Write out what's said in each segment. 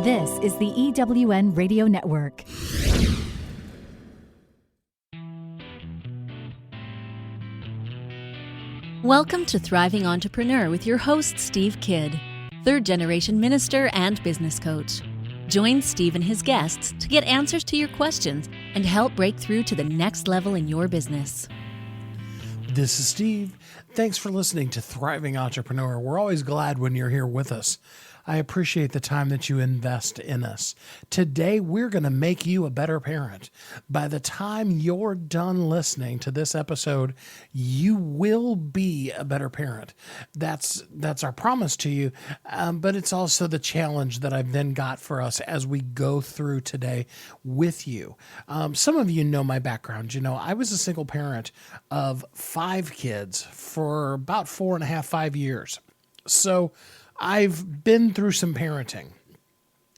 This is the EWN Radio Network. Welcome to Thriving Entrepreneur with your host, Steve Kidd, third-generation minister and business coach. Join Steve and his guests to get answers to your questions and help break through to the next level in your business. This is Steve. Thanks for listening to Thriving Entrepreneur. We're always glad when you're here with us. I appreciate the time that you invest in us. Today, we're going to make you a better parent. By the time you're done listening to this episode, you will be a better parent. That's our promise to you, but it's also the challenge that I've then got for us as we go through today with you. Some of you know my background. You know, I was a single parent of 5 kids for about 4.5, 5 years. So I've been through some parenting.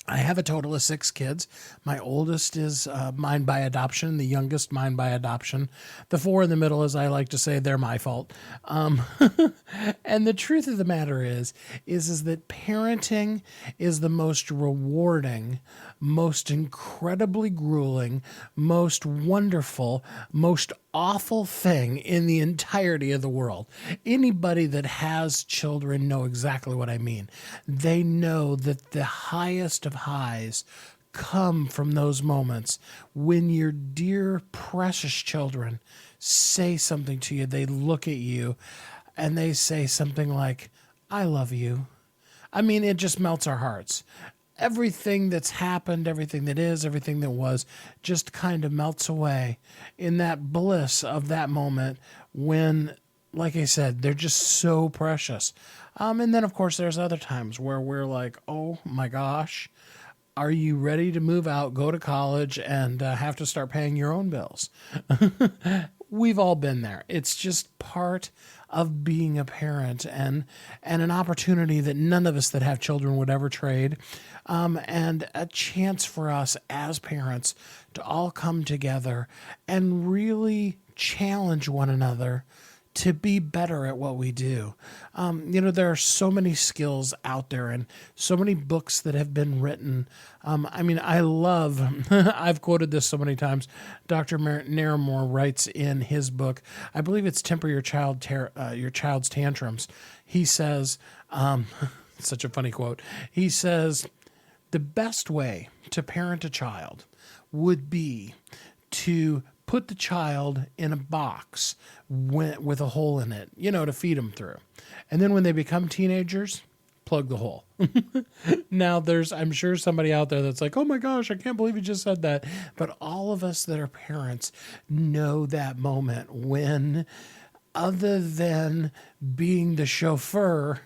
I have a total of 6 kids. My oldest is mine by adoption. The youngest, mine by adoption. The 4 in the middle, as I like to say, they're my fault. And the truth of the matter is that parenting is the most rewarding, most incredibly grueling, most wonderful, most awful thing in the entirety of the world. Anybody that has children know exactly what I mean. They know that the highest of highs come from those moments when your dear, precious children say something to you. They look at you and they say something like, "I love you." I mean, it just melts our hearts. Everything that's happened, everything that is, everything that was, just kind of melts away in that bliss of that moment when, like I said, they're just so precious. And then, of course, there's other times where we're like, oh my gosh, are you ready to move out, go to college, and have to start paying your own bills? We've all been there. It's just part of being a parent and an opportunity that none of us that have children would ever trade, and a chance for us as parents to all come together and really challenge one another to be better at what we do. There are so many skills out there and so many books that have been written. I love, I've quoted this so many times, Dr. Naramore writes in his book, I believe it's Temper Your Child's Tantrums. He says, such a funny quote, he says, the best way to parent a child would be to put the child in a box with a hole in it, to feed them through. And then when they become teenagers, plug the hole. Now, I'm sure somebody out there that's like, oh my gosh, I can't believe you just said that. But all of us that are parents know that moment when, other than being the chauffeur,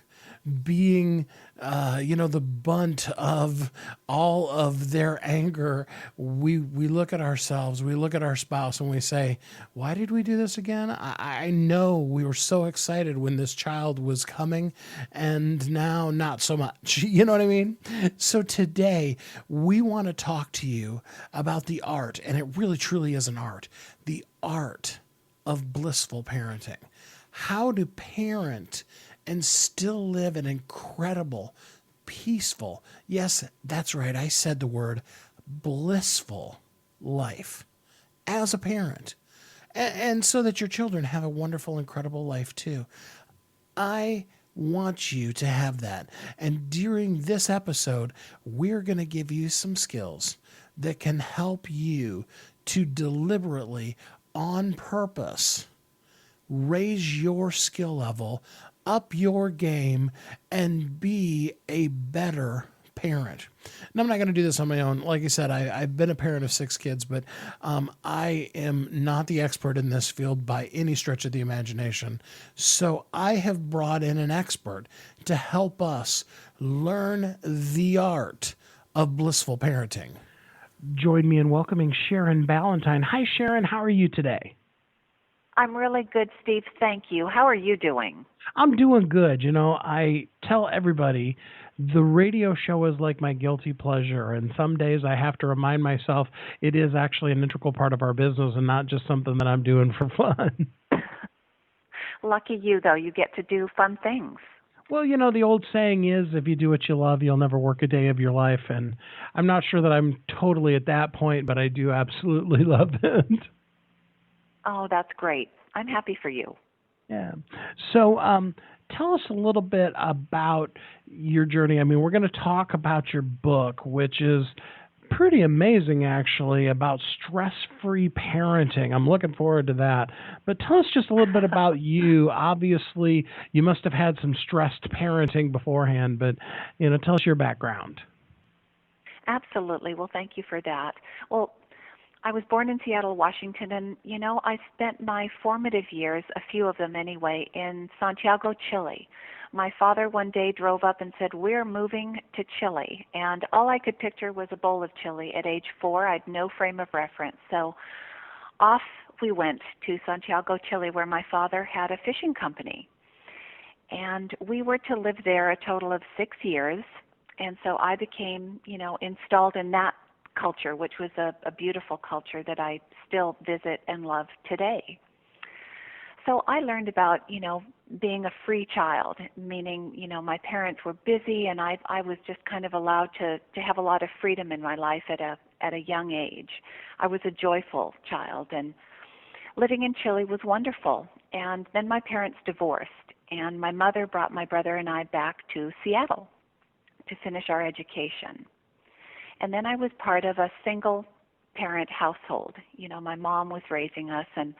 being, the bunt of all of their anger, we look at ourselves, we look at our spouse, and we say, why did we do this again? I know we were so excited when this child was coming, and now not so much. You know what I mean? So today, we want to talk to you about the art, and it really truly is an art, the art of blissful parenting. How to parent and still live an incredible, peaceful, yes, that's right, I said the word, blissful life as a parent. And so that your children have a wonderful, incredible life too. I want you to have that. And during this episode, we're going to give you some skills that can help you to deliberately, on purpose, raise your skill level, up your game, and be a better parent. And I'm not going to do this on my own. Like I said, I've been a parent of 6 kids, but I am not the expert in this field by any stretch of the imagination. So I have brought in an expert to help us learn the art of blissful parenting. Join me in welcoming Sharon Ballantine. Hi, Sharon. How are you today? I'm really good, Steve. Thank you. How are you doing? I'm doing good. I tell everybody the radio show is like my guilty pleasure, and some days I have to remind myself it is actually an integral part of our business and not just something that I'm doing for fun. Lucky you, though. You get to do fun things. Well, the old saying is, if you do what you love, you'll never work a day of your life. And I'm not sure that I'm totally at that point, but I do absolutely love it. Oh, that's great. I'm happy for you. Yeah. So tell us a little bit about your journey. I mean, we're going to talk about your book, which is pretty amazing, actually, about stress-free parenting. I'm looking forward to that. But tell us just a little bit about you. Obviously, you must have had some stressed parenting beforehand, but, tell us your background. Absolutely. Well, thank you for that. Well, I was born in Seattle, Washington, and, I spent my formative years, a few of them anyway, in Santiago, Chile. My father one day drove up and said, "We're moving to Chile." And all I could picture was a bowl of chili. At age 4, I had no frame of reference. So off we went to Santiago, Chile, where my father had a fishing company. And we were to live there a total of 6 years. And so I became, installed in that culture, which was a beautiful culture that I still visit and love today. So I learned about, being a free child, meaning, my parents were busy and I was just kind of allowed to have a lot of freedom in my life at a young age. I was a joyful child, and living in Chile was wonderful. And then my parents divorced, and my mother brought my brother and I back to Seattle to finish our education. And then I was part of a single parent household. My mom was raising us, and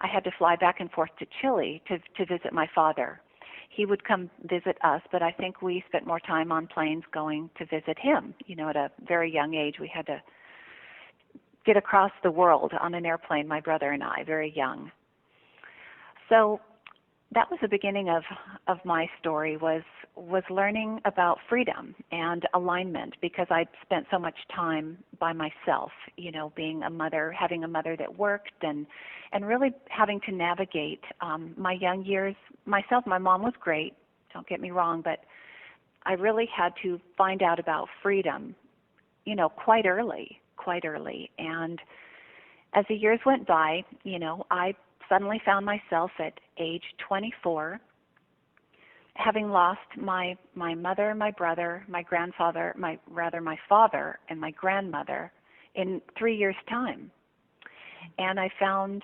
I had to fly back and forth to Chile to visit my father. He would come visit us, but I think we spent more time on planes going to visit him. At a very young age, we had to get across the world on an airplane, my brother and I, very young. So that was the beginning of my story, was learning about freedom and alignment, because I'd spent so much time by myself, being a mother, having a mother that worked, and really having to navigate my young years myself. My mom was great, don't get me wrong, but I really had to find out about freedom, quite early. And as the years went by, I suddenly found myself at age 24 having lost my mother, my brother, my grandfather, my father and my grandmother in 3 years' time. And I found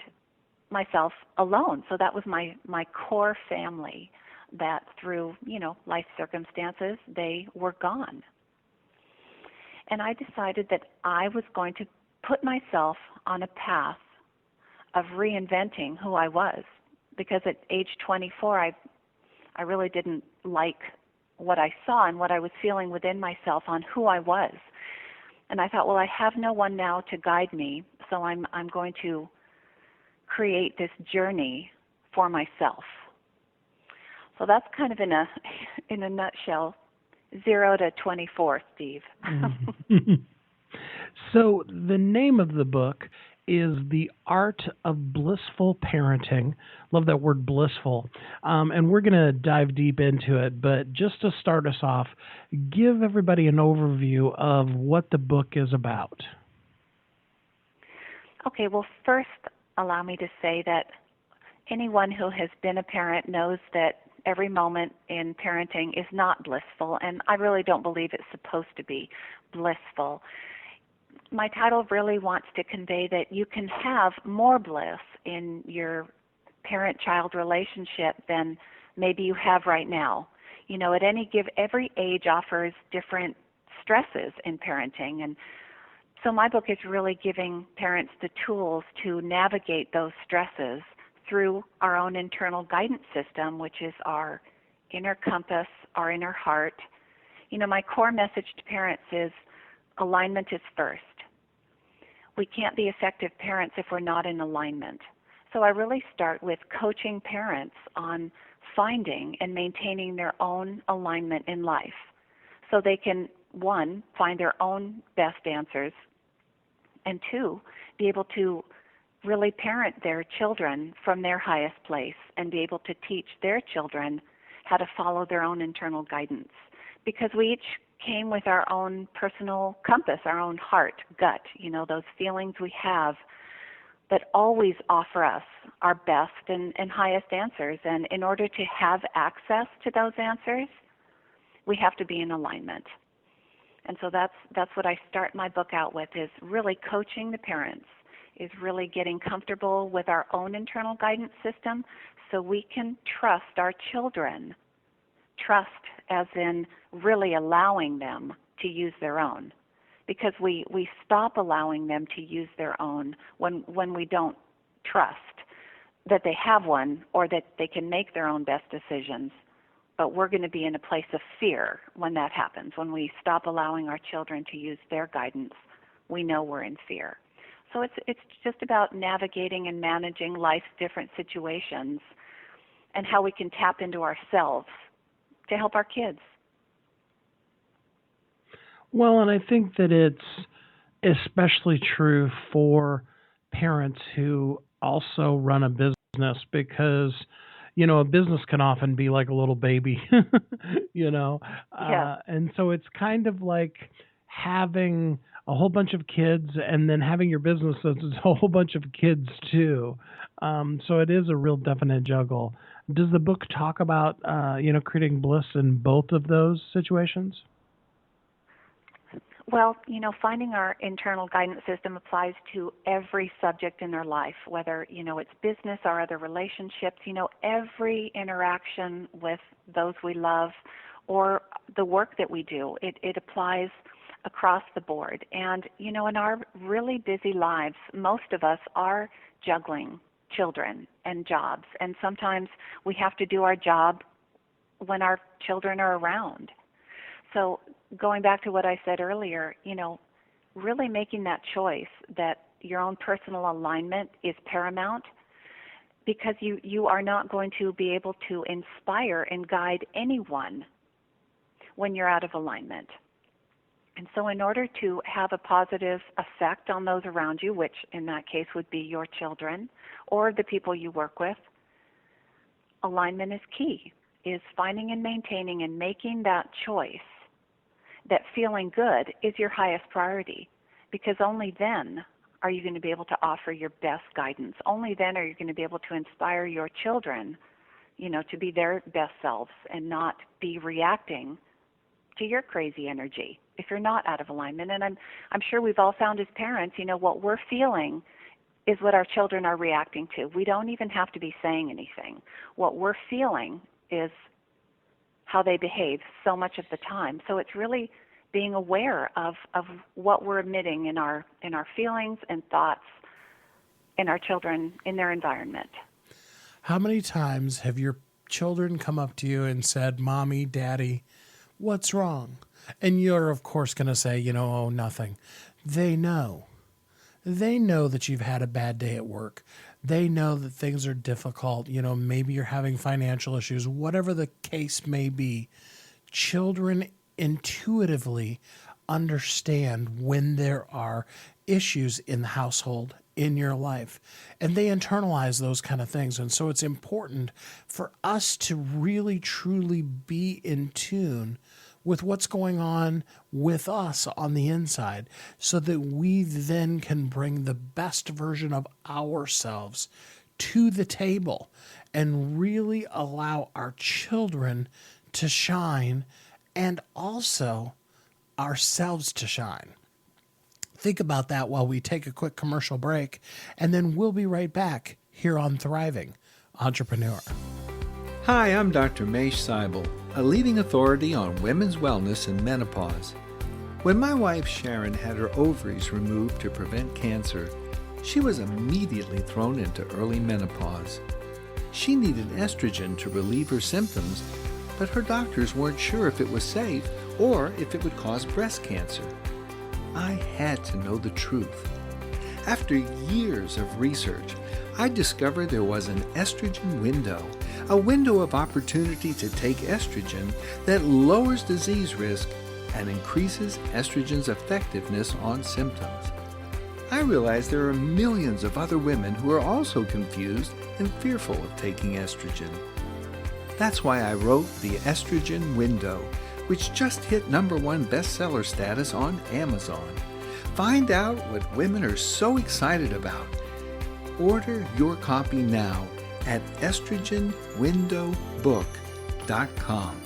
myself alone. So that was my core family that through, life circumstances, they were gone. And I decided that I was going to put myself on a path of reinventing who I was, because at age 24, I really didn't like what I saw and what I was feeling within myself on who I was. And I thought, well, I have no one now to guide me, so I'm going to create this journey for myself. So that's kind of in a nutshell, 0 to 24, Steve. So the name of the book is The Art of Blissful Parenting. Love that word, blissful. And we're going to dive deep into it. But just to start us off, give everybody an overview of what the book is about. Okay, well, first, allow me to say that anyone who has been a parent knows that every moment in parenting is not blissful, and I really don't believe it's supposed to be blissful. My title really wants to convey that you can have more bliss in your parent-child relationship than maybe you have right now. At every age offers different stresses in parenting, and so my book is really giving parents the tools to navigate those stresses through our own internal guidance system, which is our inner compass, our inner heart. My core message to parents is alignment is first. We can't be effective parents if we're not in alignment. So I really start with coaching parents on finding and maintaining their own alignment in life, so they can, 1, find their own best answers, and 2, be able to really parent their children from their highest place and be able to teach their children how to follow their own internal guidance. Because we each came with our own personal compass, our own heart, gut, those feelings we have that always offer us our best and highest answers. And in order to have access to those answers, we have to be in alignment. And so that's what I start my book out with, is really coaching the parents, is really getting comfortable with our own internal guidance system so we can trust our children. Trust as in really allowing them to use their own. Because we stop allowing them to use their own when we don't trust that they have one or that they can make their own best decisions. But we're going to be in a place of fear when that happens. When we stop allowing our children to use their guidance, we know we're in fear. So it's just about navigating and managing life's different situations and how we can tap into ourselves to help our kids. Well, and I think that it's especially true for parents who also run a business, because, a business can often be like a little baby, Yeah. And so it's kind of like having a whole bunch of kids and then having your business that's a whole bunch of kids too. So it is a real definite juggle. Does the book talk about, creating bliss in both of those situations? Well, finding our internal guidance system applies to every subject in their life, whether, it's business or other relationships, every interaction with those we love or the work that we do. It applies across the board. And, in our really busy lives, most of us are juggling children and jobs. And sometimes we have to do our job when our children are around. So going back to what I said earlier, really making that choice that your own personal alignment is paramount, because you are not going to be able to inspire and guide anyone when you're out of alignment. And so in order to have a positive effect on those around you, which in that case would be your children or the people you work with, alignment is key, is finding and maintaining and making that choice that feeling good is your highest priority, because only then are you going to be able to offer your best guidance. Only then are you going to be able to inspire your children, to be their best selves and not be reacting to your crazy energy if you're not out of alignment. And I'm sure we've all found as parents, what we're feeling is what our children are reacting to. We don't even have to be saying anything. What we're feeling is how they behave so much of the time. So it's really being aware of what we're emitting in our feelings and thoughts in our children, in their environment. How many times have your children come up to you and said, "Mommy, Daddy, what's wrong?" And you're, of course, going to say, "Oh, nothing." They know. They know that you've had a bad day at work. They know that things are difficult. Maybe you're having financial issues, whatever the case may be. Children intuitively understand when there are issues in the household, in your life, and they internalize those kind of things. And so it's important for us to really, truly be in tune with what's going on with us on the inside, so that we then can bring the best version of ourselves to the table and really allow our children to shine and also ourselves to shine. Think about that while we take a quick commercial break, and then we'll be right back here on Thriving Entrepreneur. Hi, I'm Dr. Mesh Seibel, a leading authority on women's wellness and menopause. When my wife Sharon had her ovaries removed to prevent cancer, she was immediately thrown into early menopause. She needed estrogen to relieve her symptoms, but her doctors weren't sure if it was safe or if it would cause breast cancer. I had to know the truth. After years of research, I discovered there was an estrogen window, a window of opportunity to take estrogen that lowers disease risk and increases estrogen's effectiveness on symptoms. I realized there are millions of other women who are also confused and fearful of taking estrogen. That's why I wrote The Estrogen Window, which just hit #1 bestseller status on Amazon. Find out what women are so excited about. Order your copy now at estrogenwindowbook.com.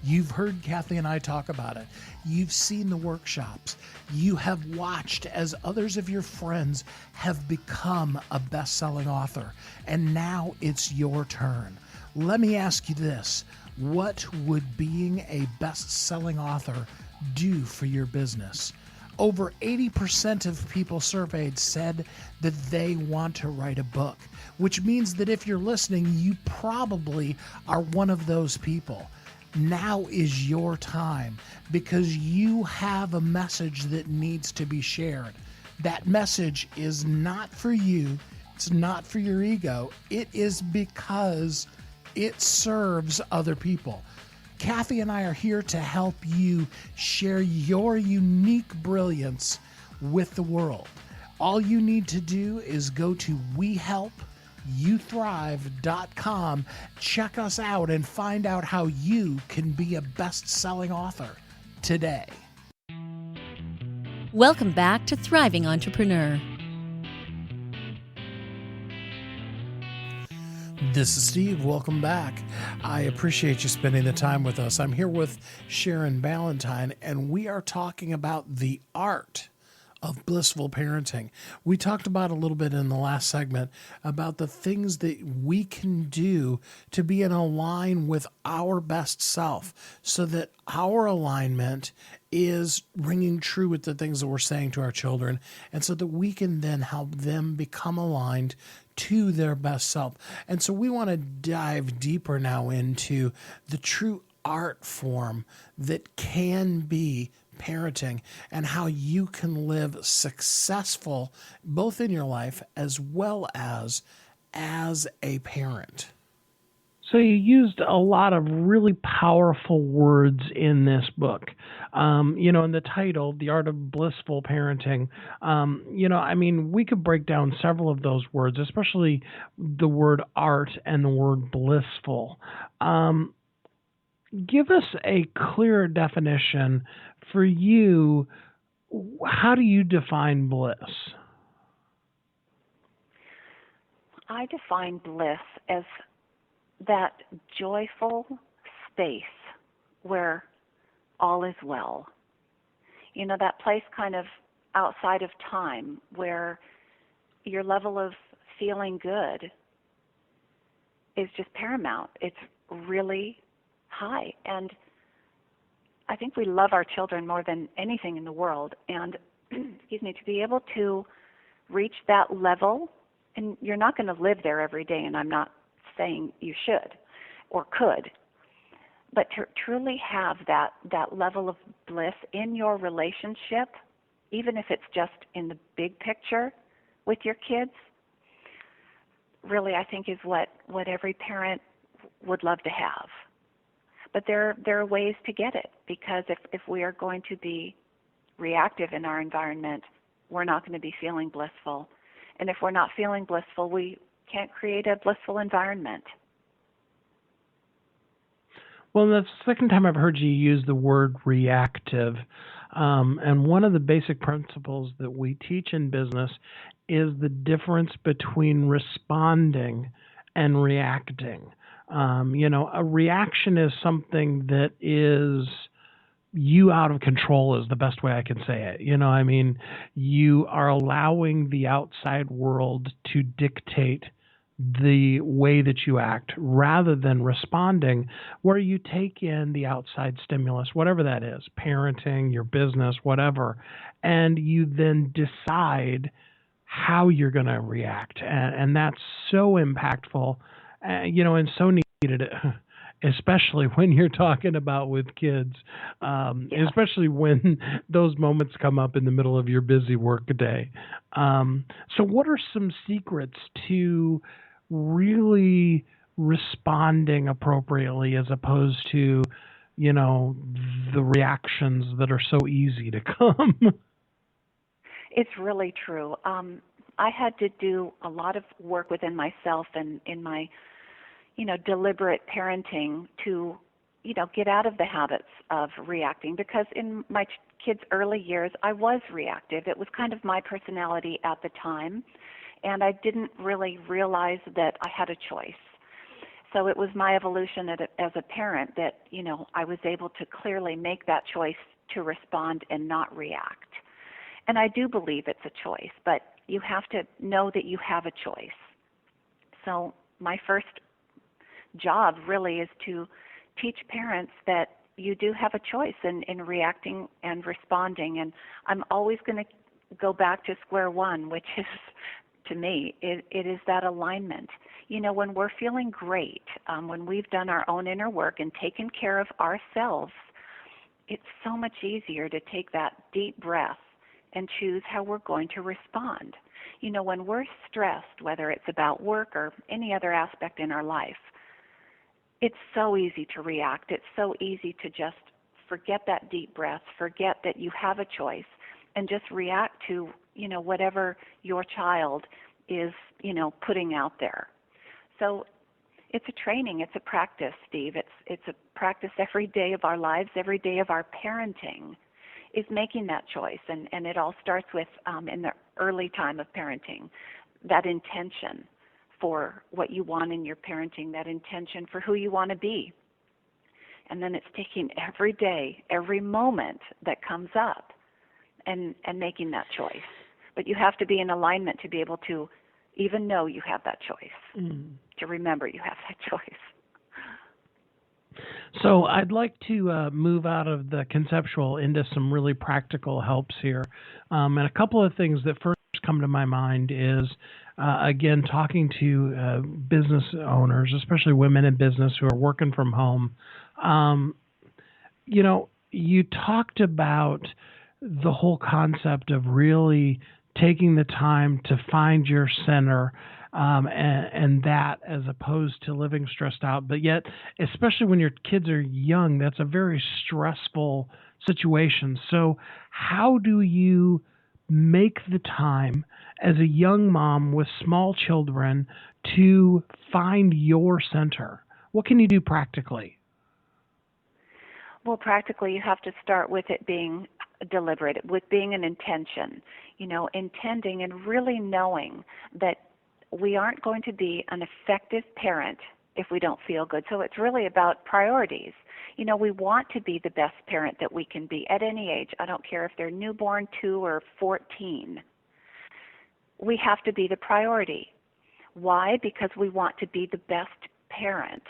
You've heard Kathy and I talk about it. You've seen the workshops. You have watched as others of your friends have become a best-selling author. And now it's your turn. Let me ask you this. What would being a best-selling author do for your business? Over 80% of people surveyed said that they want to write a book, which means that if you're listening, you probably are one of those people. Now is your time because you have a message that needs to be shared. That message is not for you. It's not for your ego. It is because it serves other people. Kathy and I are here to help you share your unique brilliance with the world. All you need to do is go to WeHelpYouThrive.com, check us out, and find out how you can be a best-selling author today. Welcome back to Thriving Entrepreneur. This is Steve. Welcome back. I appreciate you spending the time with us. I'm here with Sharon Ballantine, and we are talking about the art of blissful parenting. We talked about a little bit in the last segment about the things that we can do to be in line with our best self so that our alignment is ringing true with the things that we're saying to our children, and so that we can then help them become aligned to their best self. And so we want to dive deeper now into the true art form that can be parenting and how you can live successful both in your life as well as a parent. So you used a lot of really powerful words in this book. In the title, The Art of Blissful Parenting, we could break down several of those words, especially the word art and the word blissful. Give us a clearer definition for you. How do you define bliss? I define bliss as that joyful space where all is well. That place kind of outside of time where your level of feeling good is just paramount. It's really high. And I think we love our children more than anything in the world. And, to be able to reach that level, and you're not going to live there every day, and I'm not saying you should or could, but to truly have that level of bliss in your relationship, even if it's just in the big picture with your kids, really I think is what every parent would love to have. But there are ways to get it, because if we are going to be reactive in our environment, we're not going to be feeling blissful. And if we're not feeling blissful, we can't create a blissful environment. Well, that's the second time I've heard you use the word reactive. And one of the basic principles that we teach in business is the difference between responding and reacting. A reaction is something that is you out of control, is the best way I can say it. You are allowing the outside world to dictate the way that you act, rather than responding, where you take in the outside stimulus, whatever that is, parenting, your business, whatever, and you then decide how you're going to react. And that's so impactful, and so needed, especially when you're talking about with kids, especially when those moments come up in the middle of your busy work day. So what are some secrets to really responding appropriately, as opposed to, the reactions that are so easy to come? It's really true. I had to do a lot of work within myself and in my, deliberate parenting to get out of the habits of reacting, because in my kids' early years, I was reactive. It was kind of my personality at the time, and I didn't really realize that I had a choice. So it was my evolution as a parent that, I was able to clearly make that choice to respond and not react. And I do believe it's a choice, but you have to know that you have a choice. So my first job really is to teach parents that you do have a choice in reacting and responding. And I'm always going to go back to square one, which is, to me, it is that alignment. When we're feeling great, when we've done our own inner work and taken care of ourselves, it's so much easier to take that deep breath and choose how we're going to respond. When we're stressed, whether it's about work or any other aspect in our life, it's so easy to react. It's so easy to just forget that deep breath, forget that you have a choice, and just react to, whatever your child is, putting out there. So it's a training, it's a practice, Steve. It's a practice every day of our lives, every day of our parenting is making that choice. And it all starts with, in the early time of parenting, that intention for what you want in your parenting, that intention for who you want to be. And then it's taking every day, every moment that comes up and making that choice. But you have to be in alignment to be able to even know you have that choice, to remember you have that choice. So I'd like to move out of the conceptual into some really practical helps here. And a couple of things that first come to my mind is, again, talking to business owners, especially women in business who are working from home. You talked about the whole concept of really taking the time to find your center, and that as opposed to living stressed out. But yet, especially when your kids are young, that's a very stressful situation. So how do you make the time as a young mom with small children to find your center? What can you do practically? Well, practically, you have to start with it being deliberate, with being an intention, intending and really knowing that we aren't going to be an effective parent if we don't feel good. So it's really about priorities. We want to be the best parent that we can be at any age. I don't care if they're newborn, 2, or 14. We have to be the priority. Why? Because we want to be the best parent.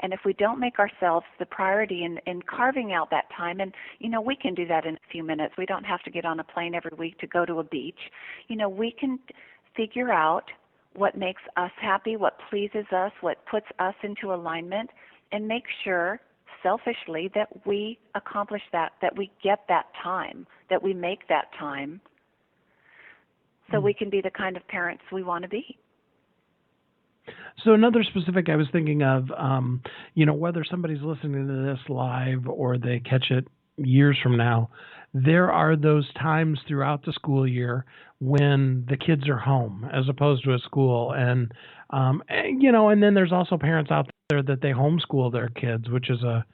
And if we don't make ourselves the priority in carving out that time, and, we can do that in a few minutes. We don't have to get on a plane every week to go to a beach. We can figure out what makes us happy, what pleases us, what puts us into alignment, and make sure selfishly that we accomplish that we get that time, that we make that time so we can be the kind of parents we want to be. So another specific I was thinking of, whether somebody's listening to this live or they catch it years from now, there are those times throughout the school year when the kids are home as opposed to at school. And then there's also parents out there that they homeschool their kids, which is a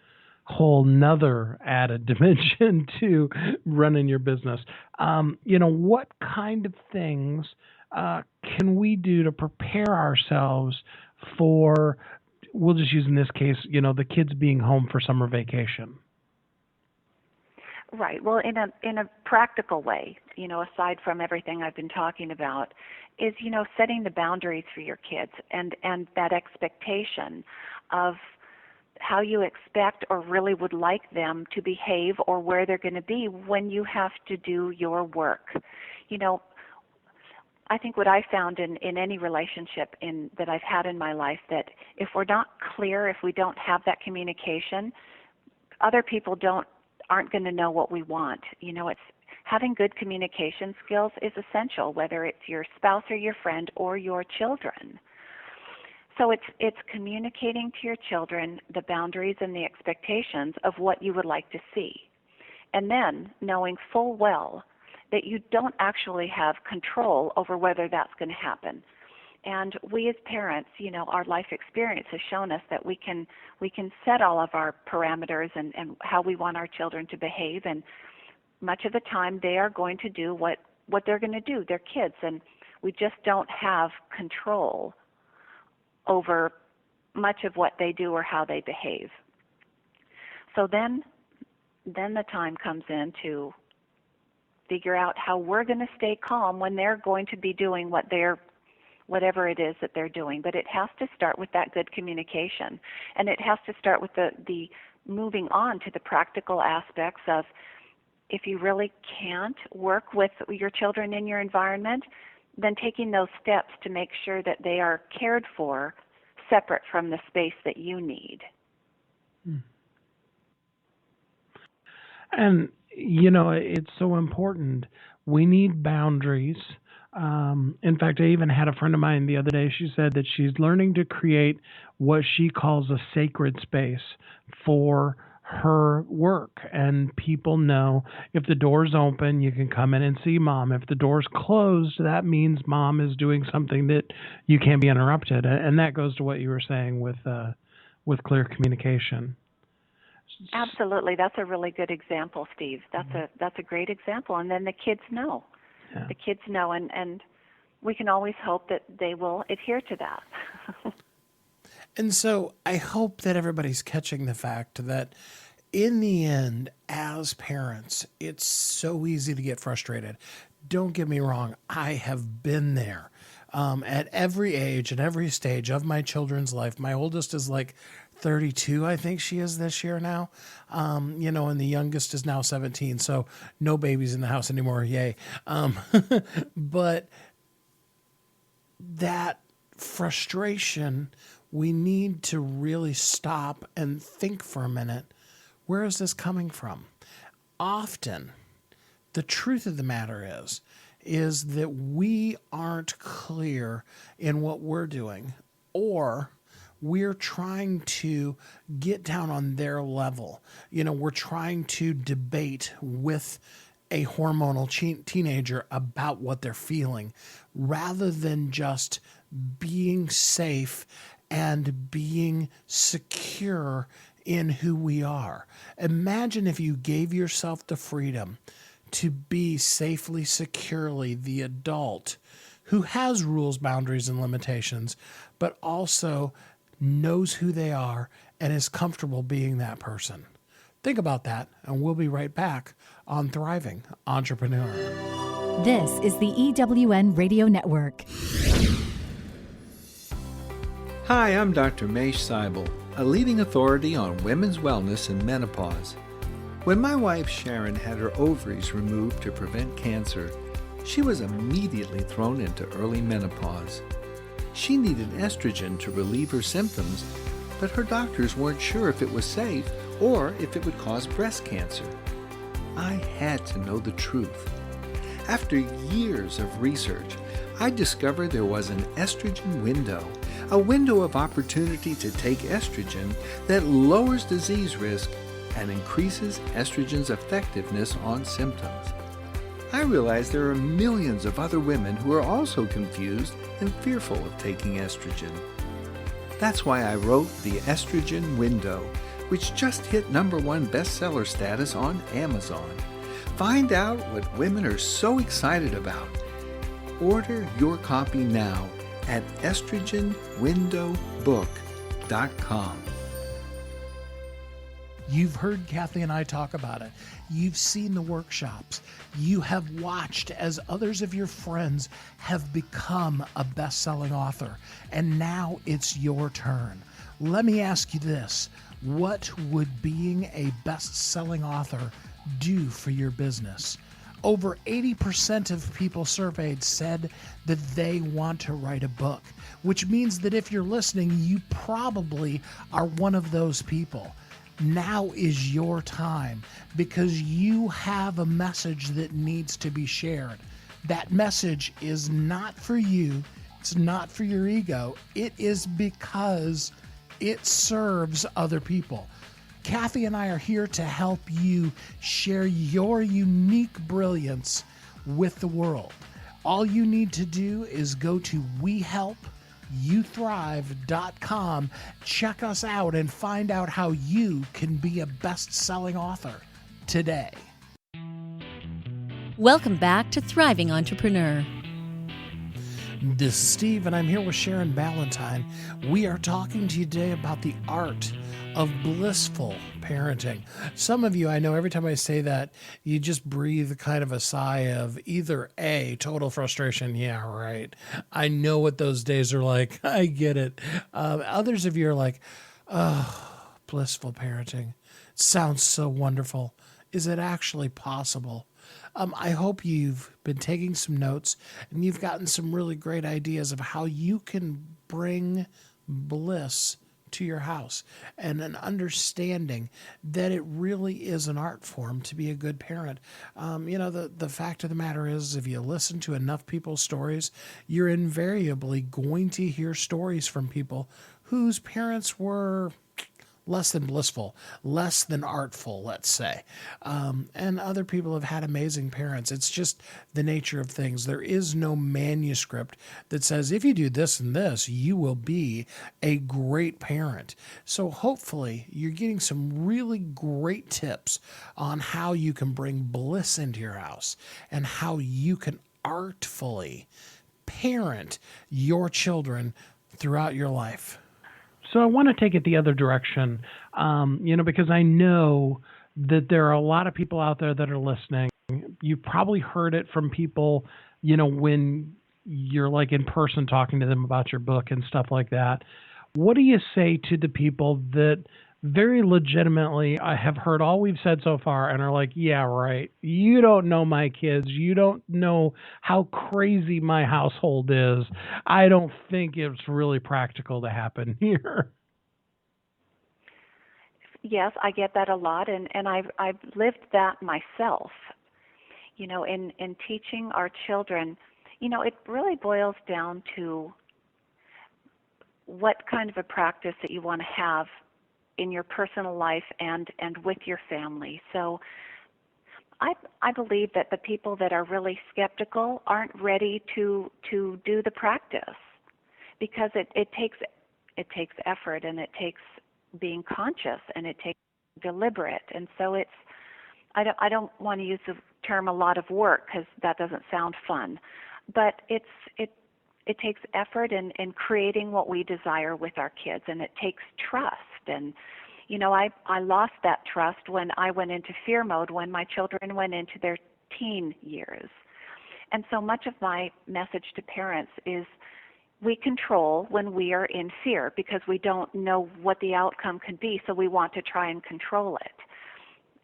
whole nother added dimension to running your business. What kind of things can we do to prepare ourselves for, we'll just use in this case, the kids being home for summer vacation? Right. Well, in a practical way, aside from everything I've been talking about, is, setting the boundaries for your kids and that expectation of how you expect or really would like them to behave or where they're going to be when you have to do your work. I think what I found in any relationship that I've had in my life, that if we're not clear, if we don't have that communication, other people aren't going to know what we want. It's having good communication skills is essential, whether it's your spouse or your friend or your children. So it's communicating to your children the boundaries and the expectations of what you would like to see, and then knowing full well that you don't actually have control over whether that's going to happen. And we as parents, our life experience has shown us that we can set all of our parameters and how we want our children to behave, and much of the time they are going to do what they're going to do. They're kids, and we just don't have control over much of what they do or how they behave. So then the time comes in to figure out how we're going to stay calm when they're going to be doing whatever it is that they're doing. But it has to start with that good communication, and it has to start with the moving on to the practical aspects of, if you really can't work with your children in your environment, then taking those steps to make sure that they are cared for separate from the space that you need. And, it's so important. We need boundaries. In fact, I even had a friend of mine the other day. She said that she's learning to create what she calls a sacred space for her work. And people know if the door's open, you can come in and see mom. If the door's closed, that means mom is doing something that you can't be interrupted. And that goes to what you were saying with clear communication. Absolutely. That's a really good example, Steve. That's a great example. And then the kids know. Yeah. The kids know, and we can always hope that they will adhere to that. And so I hope that everybody's catching the fact that in the end, as parents, it's so easy to get frustrated. Don't get me wrong. I have been there at every age and every stage of my children's life. My oldest is like 32, I think she is this year now, and the youngest is now 17, so no babies in the house anymore, yay. But that frustration, we need to really stop and think for a minute, where is this coming from? Often, the truth of the matter is that we aren't clear in what we're doing, or we're trying to get down on their level. We're trying to debate with a hormonal teenager about what they're feeling, rather than just being safe and being secure in who we are. Imagine if you gave yourself the freedom to be safely, securely the adult who has rules, boundaries, and limitations, but also knows who they are and is comfortable being that person. Think about that, and we'll be right back on Thriving Entrepreneur. This is the EWN Radio Network. Hi, I'm Dr. Mesh Seibel, a leading authority on women's wellness and menopause. When my wife Sharon had her ovaries removed to prevent cancer, she was immediately thrown into early menopause. She needed estrogen to relieve her symptoms, but her doctors weren't sure if it was safe or if it would cause breast cancer. I had to know the truth. After years of research, I discovered there was an estrogen window, a window of opportunity to take estrogen that lowers disease risk and increases estrogen's effectiveness on symptoms. I realized there are millions of other women who are also confused and fearful of taking estrogen. That's why I wrote The Estrogen Window, which just hit #1 bestseller status on Amazon. Find out what women are so excited about. Order your copy now at estrogenwindowbook.com. You've heard Kathy and I talk about it. You've seen the workshops. You have watched as others of your friends have become a best-selling author. And now it's your turn. Let me ask you this. What would being a best-selling author do for your business? Over 80% of people surveyed said that they want to write a book, which means that if you're listening, you probably are one of those people. Now is your time, because you have a message that needs to be shared. That message is not for you. It's not for your ego. It is because it serves other people. Kathy and I are here to help you share your unique brilliance with the world. All you need to do is go to wehelpyouthrive.com, check us out, and find out how you can be a best-selling author today. Welcome back to Thriving Entrepreneur. This is Steve, and I'm here with Sharon Ballantine. We are talking to you today about the art of blissful parenting. Some of you, I know every time I say that, you just breathe kind of a sigh of either A, total frustration, yeah, right. I know what those days are like. I get it. Others of you are like, oh, blissful parenting. It sounds so wonderful. Is it actually possible? I hope you've been taking some notes and you've gotten some really great ideas of how you can bring bliss to your house and an understanding that it really is an art form to be a good parent. The fact of the matter is, if you listen to enough people's stories, you're invariably going to hear stories from people whose parents were less than blissful, less than artful, let's say. And other people have had amazing parents. It's just the nature of things. There is no manuscript that says, if you do this and this, you will be a great parent. So hopefully you're getting some really great tips on how you can bring bliss into your house and how you can artfully parent your children throughout your life. So I want to take it the other direction, because I know that there are a lot of people out there that are listening. You've probably heard it from people, when you're like in person talking to them about your book and stuff like that. What do you say to the people that very legitimately have heard all we've said so far and are like, yeah, right. You don't know my kids. You don't know how crazy my household is. I don't think it's really practical to happen here. Yes, I get that a lot, and I've lived that myself. In teaching our children, it really boils down to what kind of a practice that you want to have in your personal life and with your family. So I believe that the people that are really skeptical aren't ready to do the practice, because it takes effort, and it takes being conscious, and it takes deliberate. And so I don't want to use the term a lot of work, because that doesn't sound fun, but it takes effort in creating what we desire with our kids, and it takes trust. And I lost that trust when I went into fear mode when my children went into their teen years. And so much of my message to parents is, we control when we are in fear because we don't know what the outcome could be, so we want to try and control it.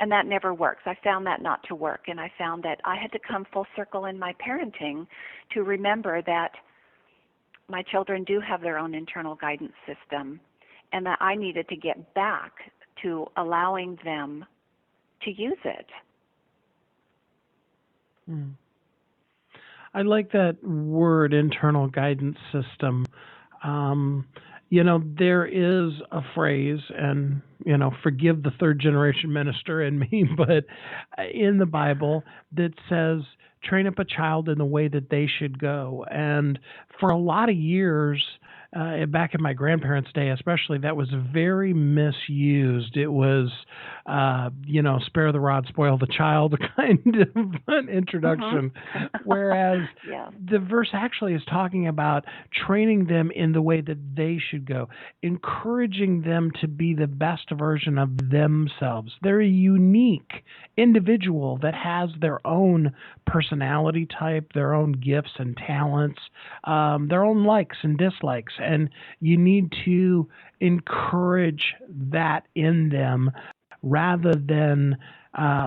And that never works. I found that not to work, and I found that I had to come full circle in my parenting to remember that my children do have their own internal guidance system, and that I needed to get back to allowing them to use it. I like that word, internal guidance system. There is a phrase, and, forgive the third generation minister in me, but in the Bible that says, train up a child in the way that they should go. And for a lot of years, back in my grandparents' day especially, that was very misused. It was, spare the rod, spoil the child kind of an introduction. Whereas the verse actually is talking about training them in the way that they should go, encouraging them to be the best version of themselves. They're a unique individual that has their own personality type, their own gifts and talents, their own likes and dislikes. And you need to encourage that in them rather than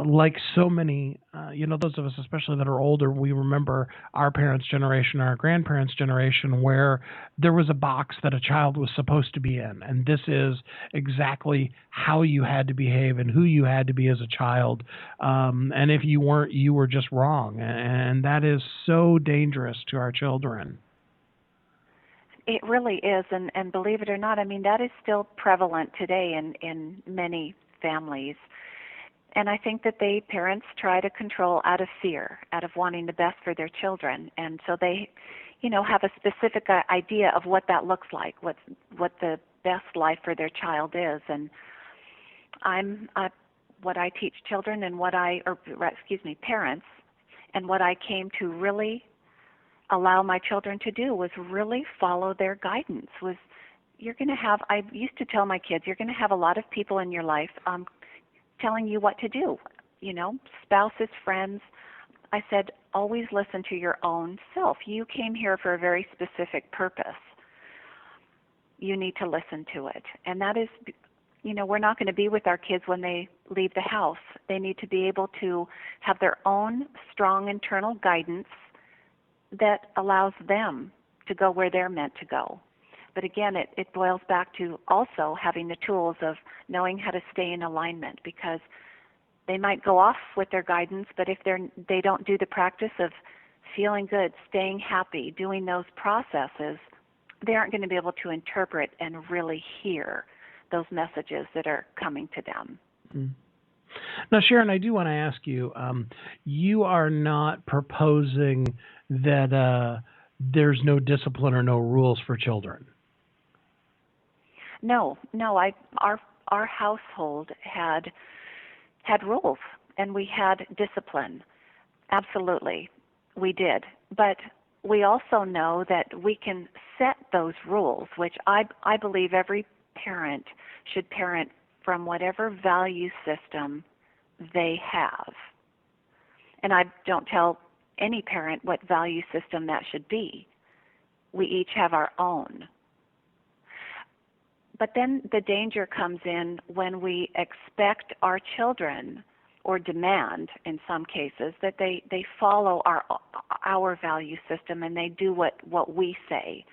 like so many, those of us especially that are older, we remember our parents' generation, our grandparents' generation, where there was a box that a child was supposed to be in. And this is exactly how you had to behave and who you had to be as a child. And if you weren't, you were just wrong. And that is so dangerous to our children. It really is, and believe it or not, that is still prevalent today in many families. And I think that parents try to control out of fear, out of wanting the best for their children. And so they, have a specific idea of what that looks like, what the best life for their child is. And what I teach children and parents, and what I came to really allow my children to do was really follow their guidance. I used to tell my kids, you're going to have a lot of people in your life telling you what to do, spouses, friends. I said, always listen to your own self. You came here for a very specific purpose. You need to listen to it. And that is, we're not going to be with our kids when they leave the house. They need to be able to have their own strong internal guidance that allows them to go where they're meant to go. But again, it boils back to also having the tools of knowing how to stay in alignment, because they might go off with their guidance, but if they don't do the practice of feeling good, staying happy, doing those processes, they aren't going to be able to interpret and really hear those messages that are coming to them. Mm. Now, Sharon, I do want to ask you, you are not proposing that there's no discipline or no rules for children. No. Our household had rules, and we had discipline. Absolutely, we did. But we also know that we can set those rules, which I believe every parent should parent from whatever value system they have. And I don't tell any parent what value system that should be. We each have our own. But then the danger comes in when we expect our children, or demand in some cases, that they follow our value system and they do what we say.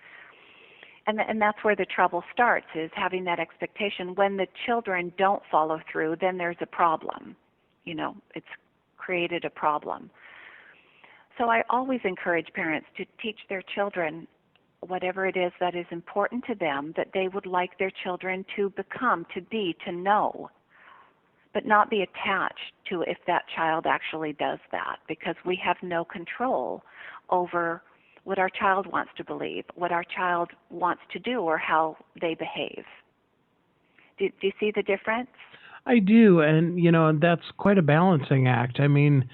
And that's where the trouble starts, is having that expectation. When the children don't follow through, then there's a problem. It's created a problem. So I always encourage parents to teach their children whatever it is that is important to them, that they would like their children to become, to be, to know, but not be attached to if that child actually does that, because we have no control over what our child wants to believe, what our child wants to do, or how they behave. Do you see the difference? I do, and that's quite a balancing act. I mean,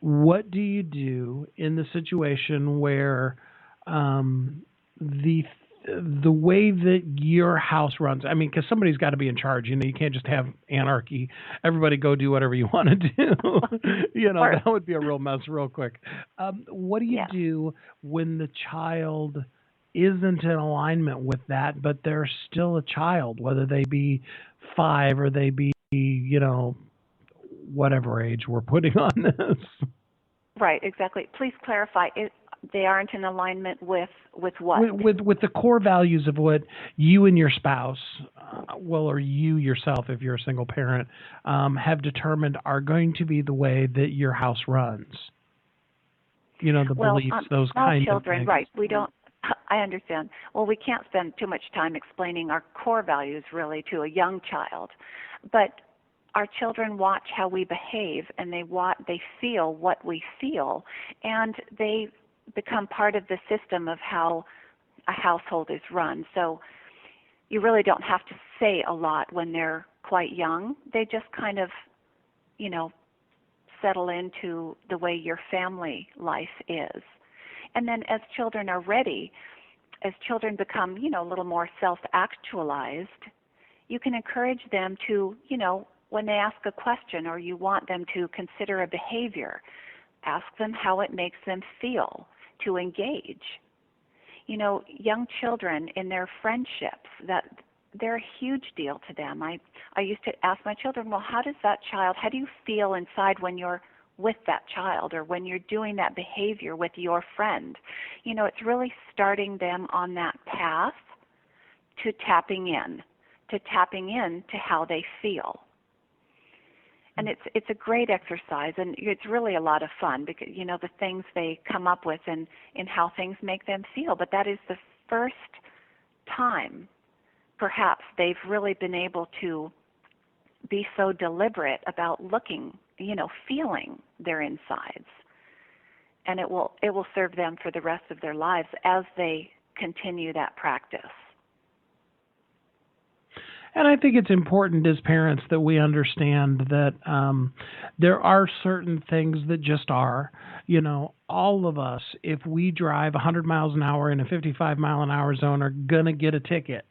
what do you do in the situation where the way that your house runs? I mean, because somebody's got to be in charge. You can't just have anarchy. Everybody go do whatever you want to do. That would be a real mess real quick. What do you do when the child isn't in alignment with that, but they're still a child, whether they be 5 or they be, whatever age we're putting on this? Right, exactly. Please clarify. They aren't in alignment with what? With the core values of what you and your spouse, or you yourself if you're a single parent, have determined are going to be the way that your house runs. The beliefs, those kind of things. Right. We don't. I understand. Well, we can't spend too much time explaining our core values really to a young child, but our children watch how we behave, and they feel what we feel, and they become part of the system of how a household is run. So you really don't have to say a lot when they're quite young. They just kind of, settle into the way your family life is. And then as children are ready, as children become, a little more self-actualized, you can encourage them to, when they ask a question or you want them to consider a behavior, ask them how it makes them feel to engage. Young children in their friendships, that they're a huge deal to them. I used to ask my children, well, how do you feel inside when you're with that child or when you're doing that behavior with your friend? It's really starting them on that path to tapping in to how they feel. And it's a great exercise, and it's really a lot of fun because, the things they come up with and how things make them feel. But that is the first time, perhaps, they've really been able to be so deliberate about looking, feeling their insides. And it will serve them for the rest of their lives as they continue that practice. And I think it's important as parents that we understand that there are certain things that just are. All of us, if we drive 100 miles an hour in a 55 mile an hour zone, are going to get a ticket.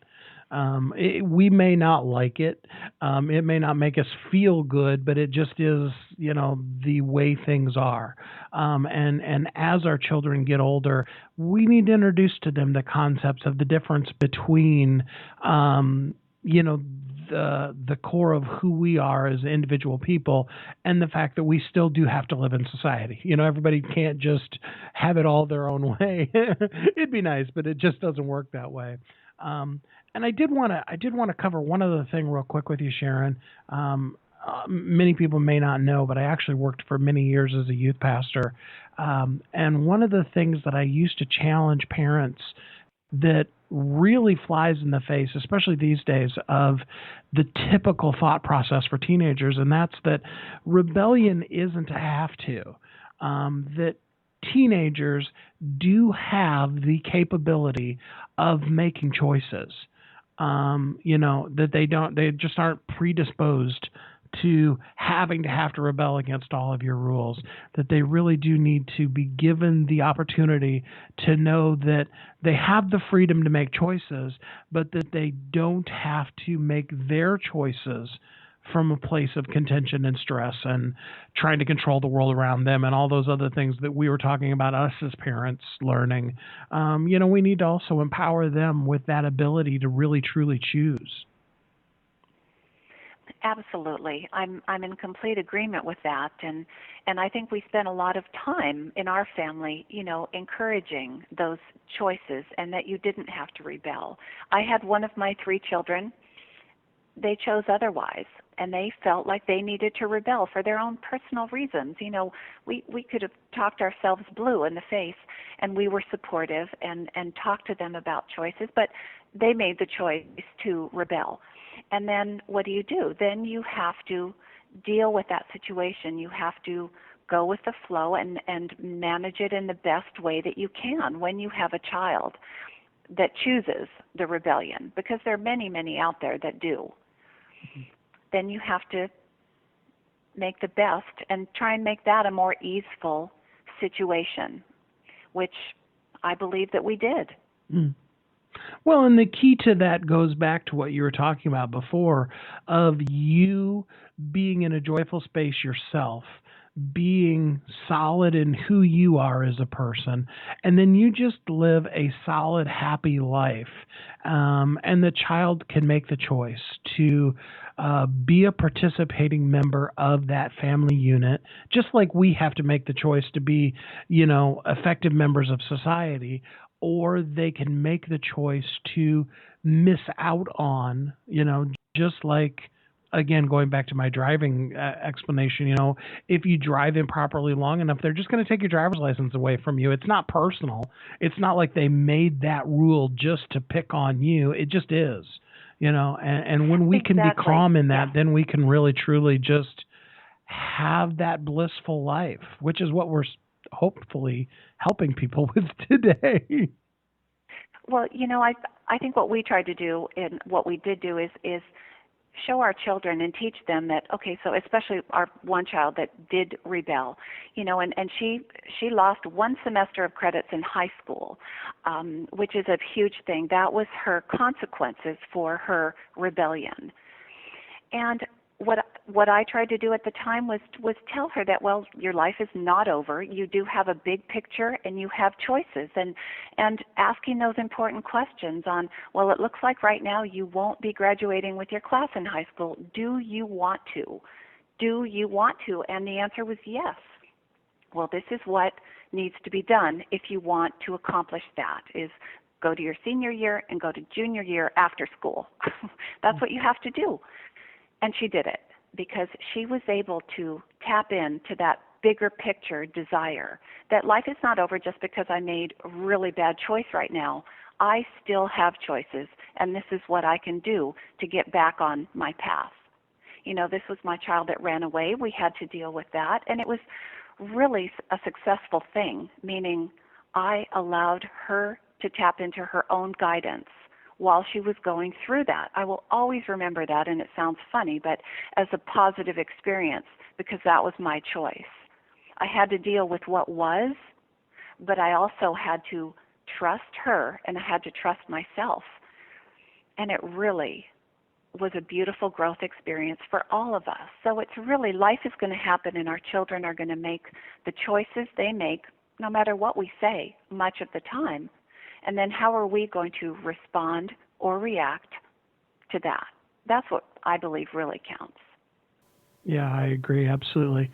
We may not like it. It may not make us feel good, but it just is, the way things are. And as our children get older, we need to introduce to them the concepts of the difference between, the core of who we are as individual people and the fact that we still do have to live in society. Everybody can't just have it all their own way. It'd be nice, but it just doesn't work that way. And I did want to cover one other thing real quick with you, Sharon. Many people may not know, but I actually worked for many years as a youth pastor. And one of the things that I used to challenge parents that really flies in the face, especially these days, of the typical thought process for teenagers, and that's that rebellion isn't a have to. That teenagers do have the capability of making choices. That they just aren't predisposed to have to rebel against all of your rules, that they really do need to be given the opportunity to know that they have the freedom to make choices, but that they don't have to make their choices from a place of contention and stress and trying to control the world around them and all those other things that we were talking about us as parents learning. We need to also empower them with that ability to really, truly choose. Absolutely. I'm in complete agreement with that, and I think we spent a lot of time in our family, encouraging those choices and that you didn't have to rebel. I had one of my 3 children, they chose otherwise, and they felt like they needed to rebel for their own personal reasons. We could have talked ourselves blue in the face, and we were supportive and talked to them about choices, but they made the choice to rebel. And then what do? Then you have to deal with that situation. You have to go with the flow and manage it in the best way that you can when you have a child that chooses the rebellion, because there are many, many out there that do. Mm-hmm. Then you have to make the best and try and make that a more easeful situation, which I believe that we did. Mm. Well, and the key to that goes back to what you were talking about before, of you being in a joyful space yourself, being solid in who you are as a person, and then you just live a solid, happy life. And the child can make the choice to be a participating member of that family unit, just like we have to make the choice to be, effective members of society. Or they can make the choice to miss out on, just like, again, going back to my driving explanation, if you drive improperly long enough, they're just going to take your driver's license away from you. It's not personal. It's not like they made that rule just to pick on you. It just is, and when we can be calm in that, then we can really, truly just have that blissful life, which is what we're hopefully helping people with today. Well, I think what we tried to do and what we did do is show our children and teach them that, okay, so especially our one child that did rebel, and she lost 1 semester of credits in high school, which is a huge thing. That was her consequences for her rebellion. And what I tried to do at the time was tell her that, well, your life is not over. You do have a big picture and you have choices, and asking those important questions on, well, it looks like right now you won't be graduating with your class in high school. Do you want to? Do you want to? And the answer was yes. Well, this is what needs to be done if you want to accomplish that, is go to your senior year and go to junior year after school. That's what you have to do. And she did it because she was able to tap into that bigger picture desire that life is not over just because I made a really bad choice right now. I still have choices, and this is what I can do to get back on my path. This was my child that ran away. We had to deal with that. And it was really a successful thing, meaning I allowed her to tap into her own guidance while she was going through that. I will always remember that, and it sounds funny, but as a positive experience, because that was my choice. I had to deal with what was, but I also had to trust her, and I had to trust myself. And it really was a beautiful growth experience for all of us. So it's really, life is going to happen, and our children are going to make the choices they make, no matter what we say, much of the time. And then how are we going to respond or react to that? That's what I believe really counts. Yeah, I agree. Absolutely.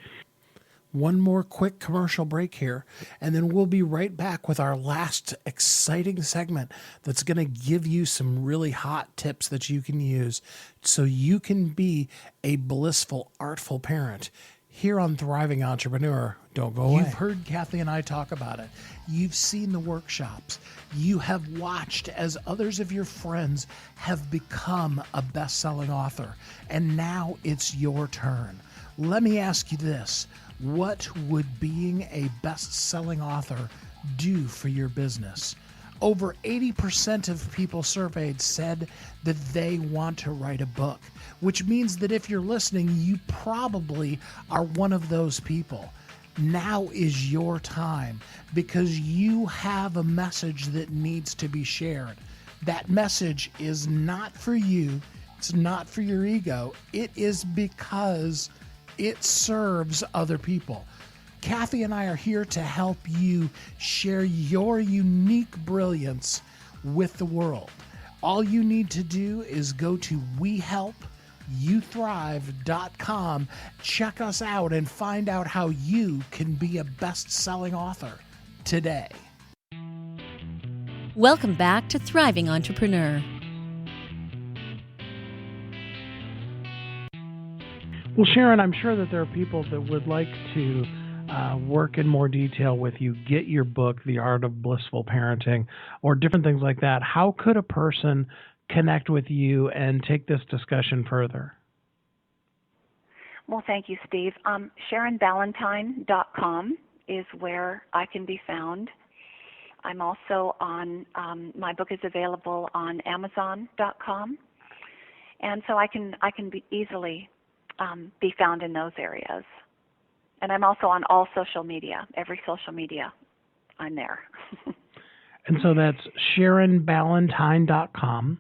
One more quick commercial break here, and then we'll be right back with our last exciting segment that's going to give you some really hot tips that you can use so you can be a blissful, artful parent. Here on Thriving Entrepreneur, don't go away. You've heard Kathy and I talk about it. You've seen the workshops. You have watched as others of your friends have become a best-selling author. And now it's your turn. Let me ask you this. What would being a best-selling author do for your business? Over 80% of people surveyed said that they want to write a book, which means that if you're listening, you probably are one of those people. Now is your time because you have a message that needs to be shared. That message is not for you. It's not for your ego. It is because it serves other people. Kathy and I are here to help you share your unique brilliance with the world. All you need to do is go to WeHelpYouThrive.com, check us out, and find out how you can be a best-selling author today. Welcome back to Thriving Entrepreneur. Well, Sharon, I'm sure that there are people that would like to work in more detail with you, get your book, The Art of Blissful Parenting, or different things like that. How could a person connect with you and take this discussion further? Well, thank you, Steve. SharonBallantine.com is where I can be found. I'm also on, my book is available on Amazon.com, and so I can be easily be found in those areas. And I'm also on all social media, every social media, I'm there. And so that's SharonBallantine.com,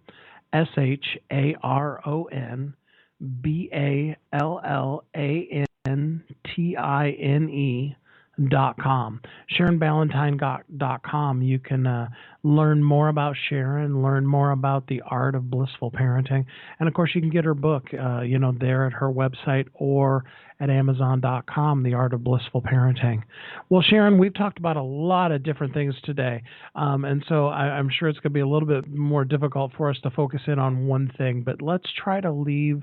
SharonBallantine.com. SharonBallantine.com. You can learn more about Sharon, learn more about the art of blissful parenting, and of course you can get her book, there at her website or at Amazon.com, The Art of Blissful Parenting. Well, Sharon, we've talked about a lot of different things today, and so I'm sure it's going to be a little bit more difficult for us to focus in on one thing, but let's try to leave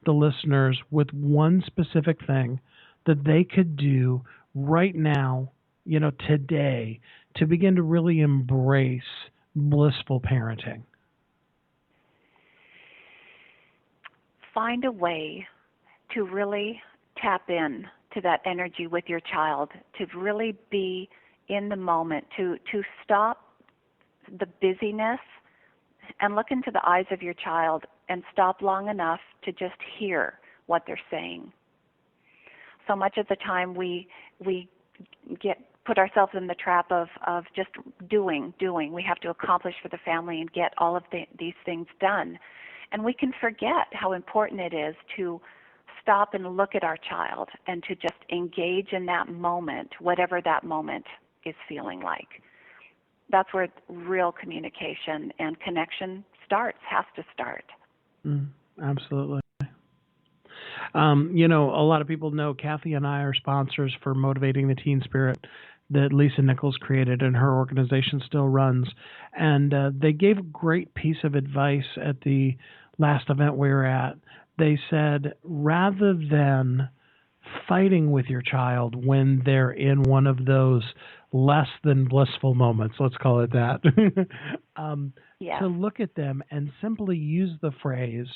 the listeners with one specific thing that they could do right now, today, to begin to really embrace blissful parenting. Find a way to really tap in to that energy with your child, to really be in the moment, to stop the busyness and look into the eyes of your child and stop long enough to just hear what they're saying. So much of the time we put ourselves in the trap of just doing. We have to accomplish for the family and get all of these things done. And we can forget how important it is to stop and look at our child and to just engage in that moment, whatever that moment is feeling like. That's where real communication and connection has to start. Absolutely. A lot of people know Kathy and I are sponsors for Motivating the Teen Spirit that Lisa Nichols created and her organization still runs. And they gave a great piece of advice at the last event we were at. They said, rather than fighting with your child when they're in one of those less than blissful moments, let's call it that, Yes. to look at them and simply use the phrase,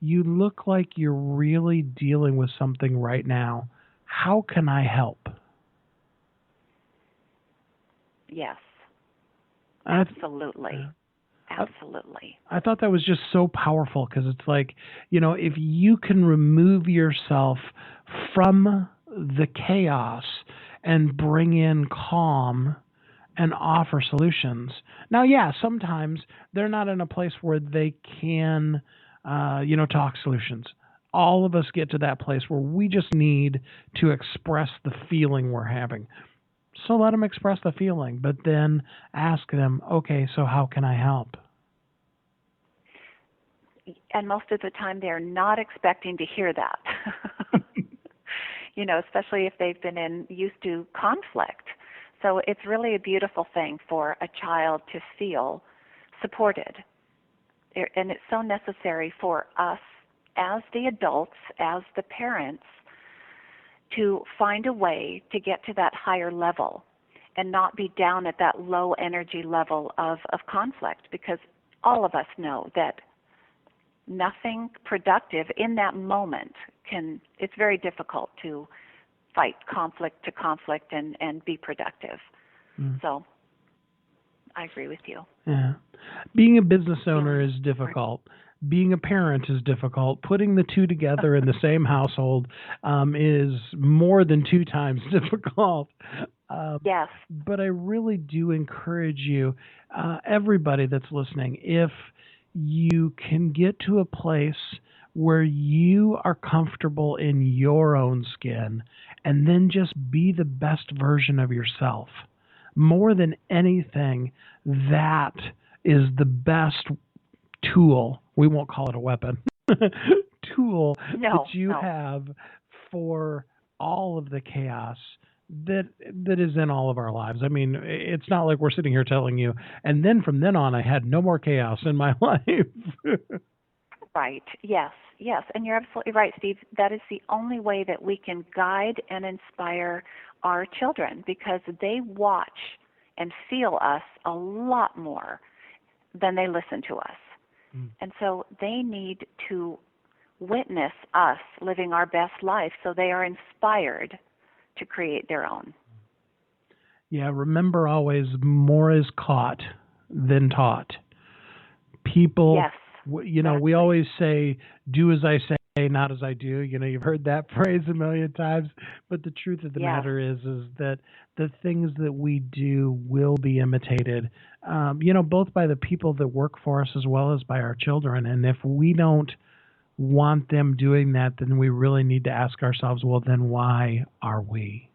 you look like you're really dealing with something right now. How can I help? Yes, I th- absolutely. Absolutely. I thought that was just so powerful because it's like, if you can remove yourself from the chaos and bring in calm and offer solutions. Now, yeah, sometimes they're not in a place where they can, talk solutions. All of us get to that place where we just need to express the feeling we're having. So let them express the feeling, but then ask them, okay, so how can I help? And most of the time they're not expecting to hear that. Especially if they've been used to conflict. So it's really a beautiful thing for a child to feel supported. And it's so necessary for us as the adults, as the parents, to find a way to get to that higher level and not be down at that low energy level of conflict, because all of us know that nothing productive in that moment it's very difficult to fight conflict to conflict and be productive. So I agree with you. Yeah. Being a business owner is difficult. Being a parent is difficult. Putting the two together in the same household is more than 2 times difficult. Yes. But I really do encourage you, everybody that's listening, if you can get to a place where you are comfortable in your own skin and then just be the best version of yourself. More than anything, that is the best tool. We won't call it a weapon. Tool that you have for all of the chaos that is in all of our lives. I mean, it's not like we're sitting here telling you, and then from then on, I had no more chaos in my life. Right. Yes. And you're absolutely right, Steve. That is the only way that we can guide and inspire our children, because they watch and feel us a lot more than they listen to us. And so they need to witness us living our best life so they are inspired to create their own. Yeah, remember always, more is caught than taught. People, yes, exactly. We always say, do as I say, not as I do. You've heard that phrase a million times. But the truth of the matter is that the things that we do will be imitated, both by the people that work for us as well as by our children. And if we don't want them doing that, then we really need to ask ourselves, well, then why are we?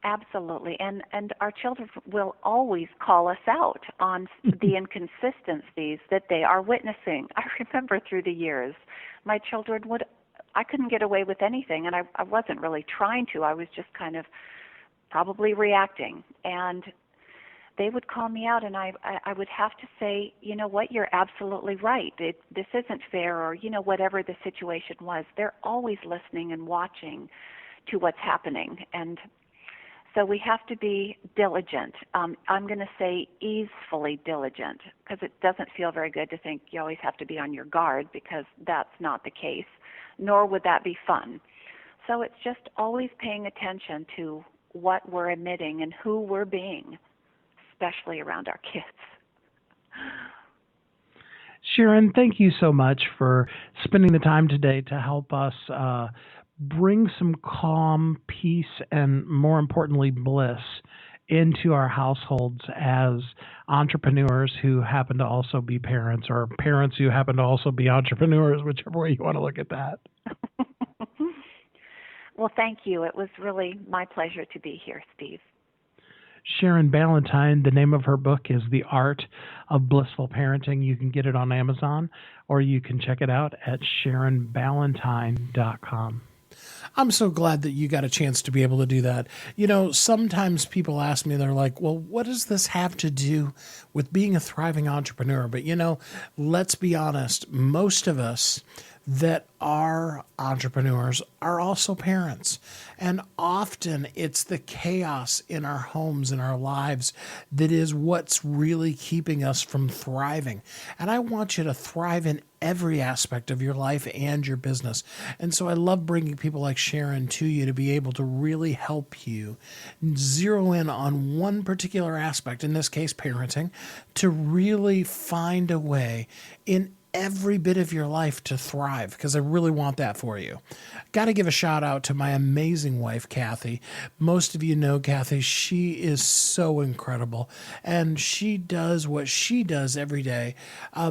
Absolutely. And our children will always call us out on the inconsistencies that they are witnessing. I remember through the years, my children I couldn't get away with anything, and I wasn't really trying to. I was just kind of probably reacting. And they would call me out, and I would have to say, you know what, you're absolutely right. This isn't fair, or, whatever the situation was. They're always listening and watching to what's happening. And so we have to be diligent. I'm going to say easefully diligent, because it doesn't feel very good to think you always have to be on your guard, because that's not the case, nor would that be fun. So it's just always paying attention to what we're emitting and who we're being, especially around our kids. Sharon, thank you so much for spending the time today to help us bring some calm, peace, and more importantly, bliss into our households as entrepreneurs who happen to also be parents, or parents who happen to also be entrepreneurs, whichever way you want to look at that. Well, thank you. It was really my pleasure to be here, Steve. Sharon Ballantine, the name of her book is The Art of Blissful Parenting. You can get it on Amazon, or you can check it out at SharonBallantine.com. I'm so glad that you got a chance to be able to do that. Sometimes people ask me, they're like, well, what does this have to do with being a thriving entrepreneur? But, let's be honest, most of us that our entrepreneurs are also parents. And often it's the chaos in our homes, in our lives, that is what's really keeping us from thriving. And I want you to thrive in every aspect of your life and your business. And so I love bringing people like Sharon to you to be able to really help you zero in on one particular aspect, in this case, parenting, to really find a way in every bit of your life to thrive, because I really want that for you. Got to give a shout out to my amazing wife, Kathy. Most of you know Kathy. She is so incredible, and she does what she does every day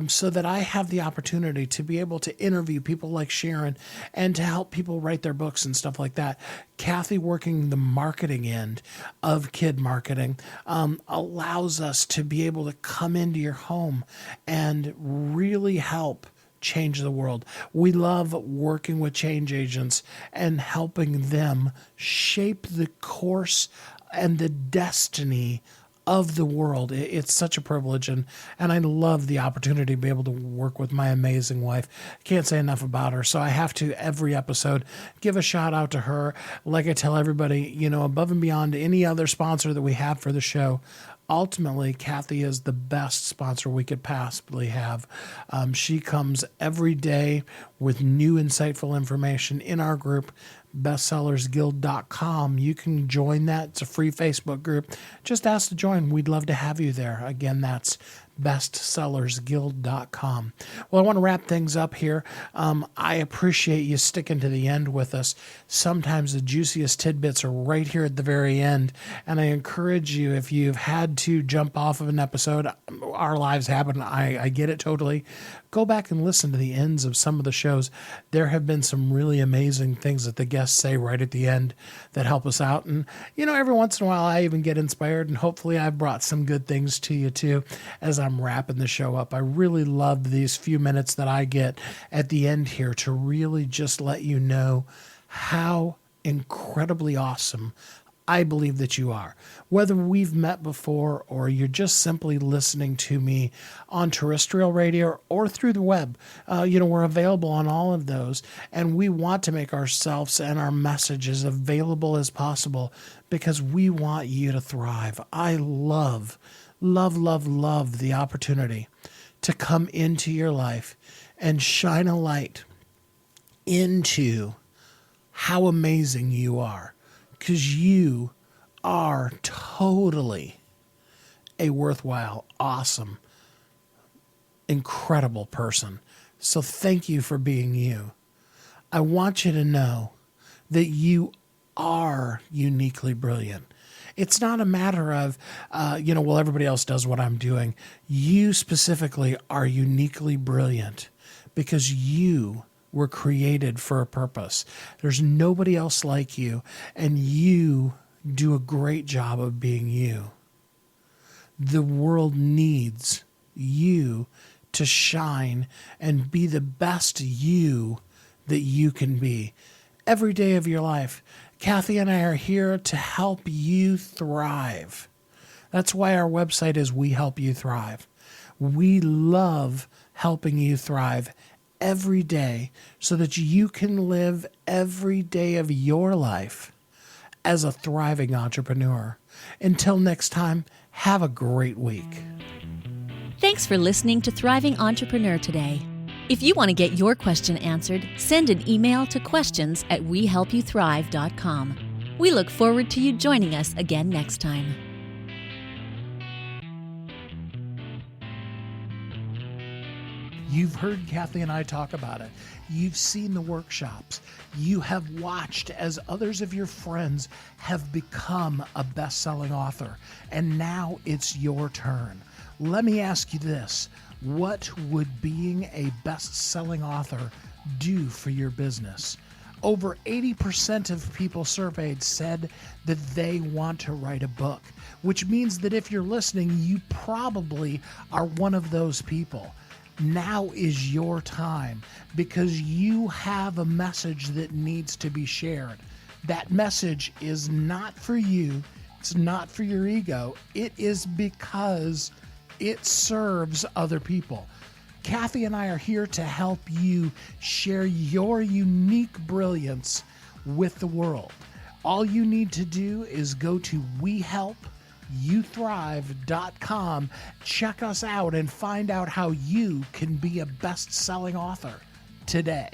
so that I have the opportunity to be able to interview people like Sharon and to help people write their books and stuff like that. Kathy, working the marketing end of kid marketing, allows us to be able to come into your home and really help change the world. We love working with change agents and helping them shape the course and the destiny of the world. It's such a privilege, and I love the opportunity to be able to work with my amazing wife. Can't say enough about her, so I have to, every episode, give a shout out to her. Like I tell everybody, above and beyond any other sponsor that we have for the show, ultimately, Kathy is the best sponsor we could possibly have. She comes every day with new, insightful information in our group, bestsellersguild.com. You can join that. It's a free Facebook group. Just ask to join. We'd love to have you there. Again, that's bestsellersguild.com. Well, I want to wrap things up here. I appreciate you sticking to the end with us. Sometimes the juiciest tidbits are right here at the very end, and I encourage you, if you've had to jump off of an episode, our lives happen, I get it totally, go back and listen to the ends of some of the shows. There have been some really amazing things that the guests say right at the end that help us out, and every once in a while I even get inspired, and hopefully I've brought some good things to you too as I'm wrapping the show up. I really love these few minutes that I get at the end here to really just let you know how incredibly awesome I believe that you are. Whether we've met before or you're just simply listening to me on terrestrial radio or through the web, we're available on all of those, and we want to make ourselves and our messages available as possible because we want you to thrive. I love the opportunity to come into your life and shine a light into how amazing you are, because you are totally a worthwhile, awesome, incredible person. So thank you for being you. I want you to know that you are uniquely brilliant. It's not a matter of, everybody else does what I'm doing. You specifically are uniquely brilliant because you were created for a purpose. There's nobody else like you, and you do a great job of being you. The world needs you to shine and be the best you that you can be every day of your life. Kathy and I are here to help you thrive. That's why our website is We Help You Thrive. We love helping you thrive every day so that you can live every day of your life as a thriving entrepreneur. Until next time, have a great week. Thanks for listening to Thriving Entrepreneur today. If you want to get your question answered, send an email to questions@wehelpyouthrive.com. We look forward to you joining us again next time. You've heard Kathy and I talk about it. You've seen the workshops. You have watched as others of your friends have become a best-selling author. And now it's your turn. Let me ask you this. What would being a best-selling author do for your business? Over 80% of people surveyed said that they want to write a book, which means that if you're listening, you probably are one of those people. Now is your time because you have a message that needs to be shared. That message is not for you. It's not for your ego. It is because it serves other people. Kathy and I are here to help you share your unique brilliance with the world. All you need to do is go to WeHelpYouThrive.com, check us out, and find out how you can be a best-selling author today.